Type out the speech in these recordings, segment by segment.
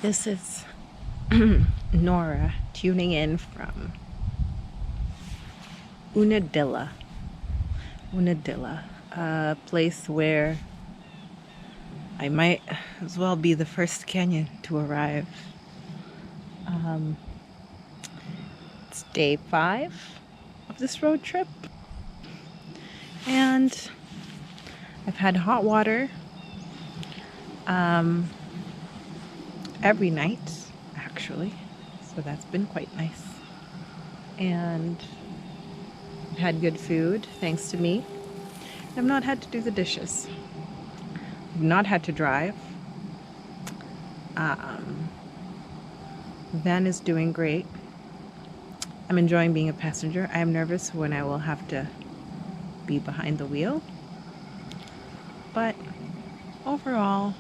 This is Nora tuning in from Unadilla, a place where I might as well be the first Kenyan to arrive. It's day 5 of this road trip, and I've had hot water every night, actually, so that's been quite nice. And I've had good food, thanks to me. I've not had to do the dishes. I've not had to drive. The van is doing great. I'm enjoying being a passenger. I am nervous when I will have to be behind the wheel. But overall,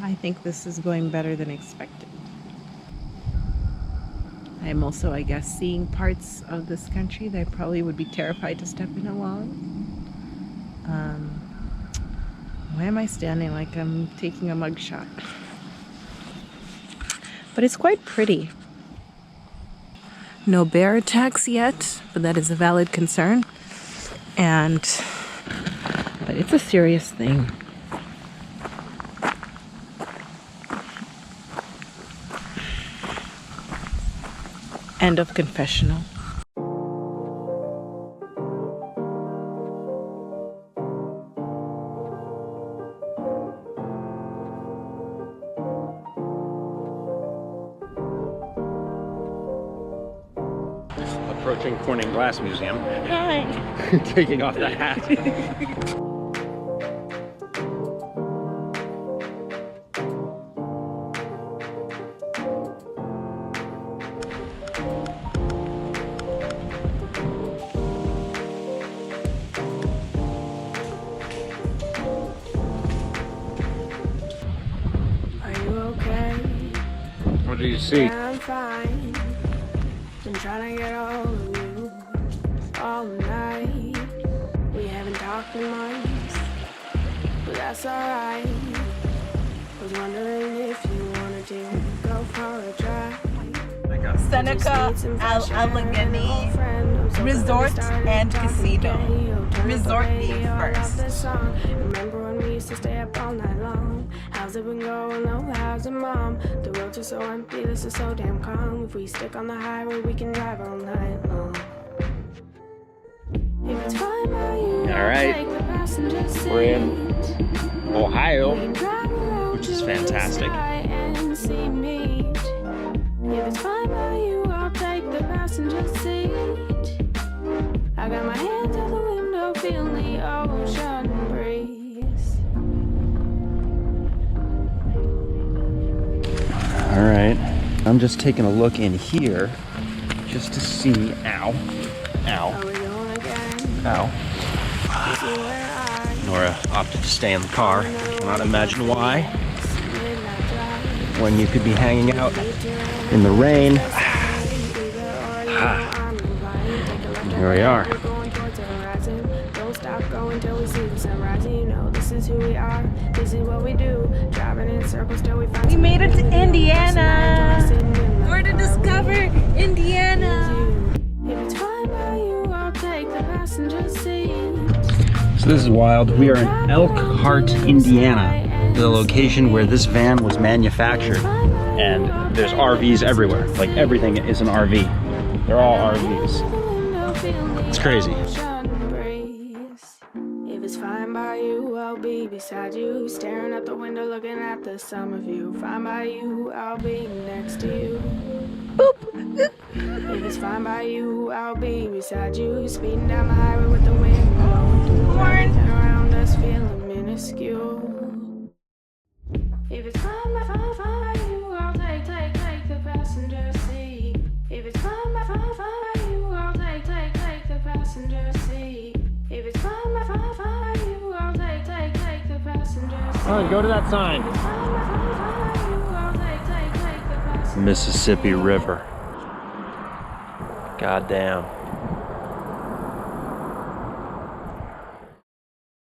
I think this is going better than expected. I am also, I guess, seeing parts of this country that I probably would be terrified to step in alone. Why am I standing like I'm taking a mugshot? But it's quite pretty. No bear attacks yet, but that is a valid concern. But it's a serious thing. End of confessional. Approaching Corning Glass Museum. Hi. Taking off the hat. What do you see? I'm fine. Been trying to get all of you all night. We haven't talked in months, but that's alright. Was wondering if you wanted to go for a drive. Seneca Allegheny Resort and Casino. Resort me first. Remember when we used to stay up all night long? How's it been going? Oh, how's your mom? The roads are so empty, this is so damn calm. If we stick on the highway, we can drive all night long. If it's fine by you, all right, take the passenger seat. we're in Ohio, We can drive around which is to the fantastic. sky and see me. If it's fine by you, I'll take the passenger seat. I got my hands out the window, feeling the ocean breeze. All right, I'm just taking a look in here just to see. Ow, ow, Are we going again? ow. This is where I Nora opted to stay in the car. I cannot imagine why. midnight drive. When you could be hanging out in the rain. Here we are. Don't stop going till we see the sunrise. You know this is who we are. This is what we do. Driving in circles till we find. We made it to Indiana. We're to discover Indiana. If it's fine by you, I'll take the passenger seat. So this is wild. We are in Elkhart, Indiana, the location where this van was manufactured. And there's RVs everywhere. Like everything is an RV. They're all RVs. It's crazy. If it's fine by you, I'll be beside you, staring out the window, looking at the summer view. Fine by you, I'll be next to you. Boop. If it's fine by you, I'll be beside you, speeding down the highway with the wind blowing through everything around us, feeling minuscule. If it's fine by you, I'll take the passenger seat. If it's fine by you, I'll take the passenger seat. If it's fine by you, I'll take the passenger seat. All right, go to that sign. If it's fine by you, I'll take the passenger seat. Mississippi River. God damn.